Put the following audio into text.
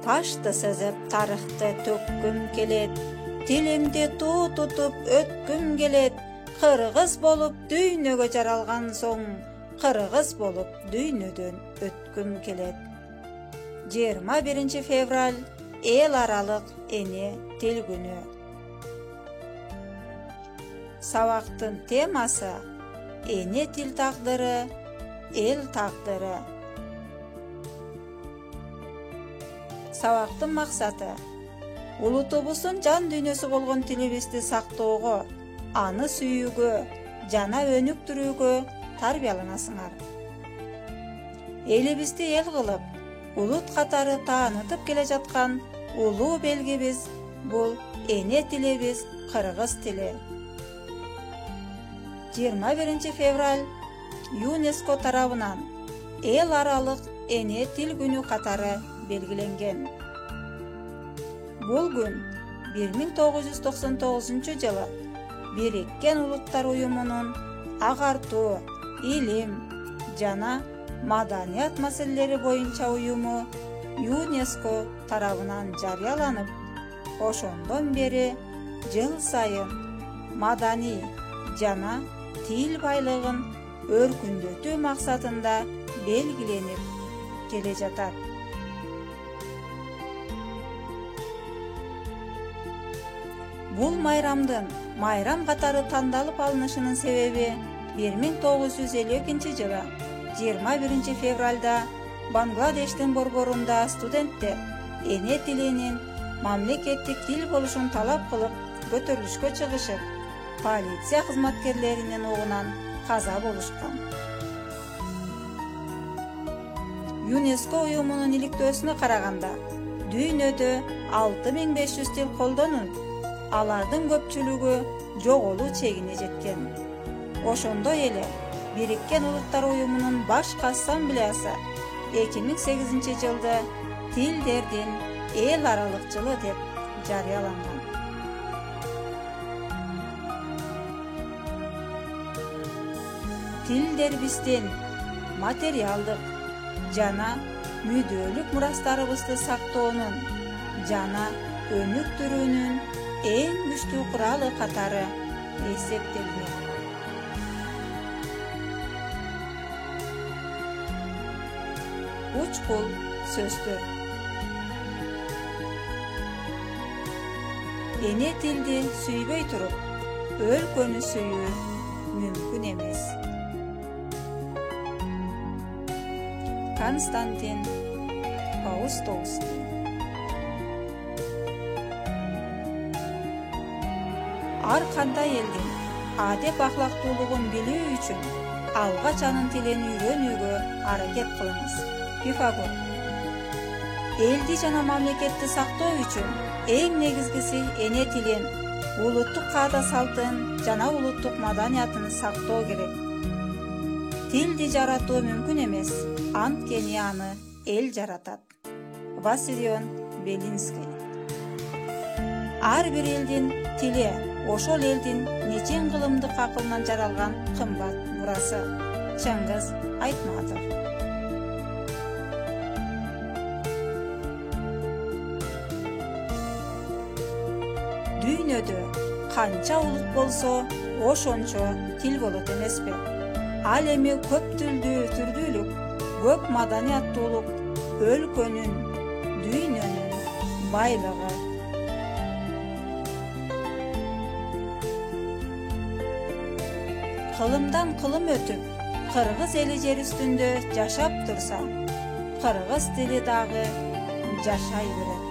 Ташты сызып тарыхты төккүм келет, тилимди туу тутуп өткүм келет. Кыргыз болуп дүйнөгө жаралган соң, кыргыз болуп дүйнөдөн өткүм келет. 21 февраль эл аралык эне тил күнү. Сабактын темасы эне тил тагдыры, эл тагдыры. Сабактын максаты улутубуздун жан дүйнөсү болгон тилибизди сактоого, аны сүйүүгө жана өнүктүрүүгө тарбияланасыңар. Элибизди эл кылып, улут катары таанытып келе жаткан улуу белгибиз бул эне тилибиз кыргыз тили. 21 февраль ЮНЕСКО тарабынан эл аралык эне тил күнү катары белгиленген. Бул күн 1999 жылы Бириккен Улуттар Уюмунун агартуу, илим жана маданият маселелери боюнча уюму ЮНЕСКО тарабынан жарыяланып, ошондон бери жыл сайын маданий жана тил байлыгын өркүндөтүү максатында белгиленип келе жатат. Бул майрамдын майрам катары тандалып алынышынын себеби 1952 жылы 21 февралда Бангладештин борборунда студенттер эне тилинин мамлекеттик тил болушун талап кылып көтөрүлүшкө чыгышып, полиция кызматкерлеринин огунан каза болушкан. ЮНЕСКО уюмунун иликтөөсүнө караганда, дүйнөдө 6500 тил колдонуп, алардын көпчүлүгү жоголуу чегине жеткен. Ошондой эле Бириккен Улуттар Уюмунун баш ассамблеясы 2008 жылды тилдердин эл аралык жылы деп жарыяланган. Тилдер биздин материалдык жана мүдөлүк мурастарыбызды сактоонун жана өнүктүрүүнүн эң күчтүү куралы катары эсептелген. Учкул сөздөр. Эне тилди сүйбөй туруп, өлкөнү сүйүү мүмкүн эмес. Константин Паустовский. Ар кандай элдин адеп ахлактуулугун билүү үчүн алгач анын тилин үйрөнүүгө аракет кылыңыз. Пифагор. Элди жана мамлекетти сактоо үчүн эң негизгиси эне тилин, улуттук каада салтын жана улуттук маданиятын сактоо керек. Тилди жаратуу мүмкүн эмес, анткени аны эл жаратат. Василион Белинский. Ар бир элдин тили ошол элдин нечен кылымдык акылынан жаралган кымбат мурасы. Чыңгыз Айтматов. Дүйнөдө канча улут болсо, ошончо тил болот эмеспи? Ал эми көп тилдүү түрдүүлүк, көп маданияттуулук өлкөнүн, дүйнөнүн байлыгы. Кылымдан кылым өтүп, кыргыз эли жер үстүндө жашап турса, кыргыз тили дагы жашай берет.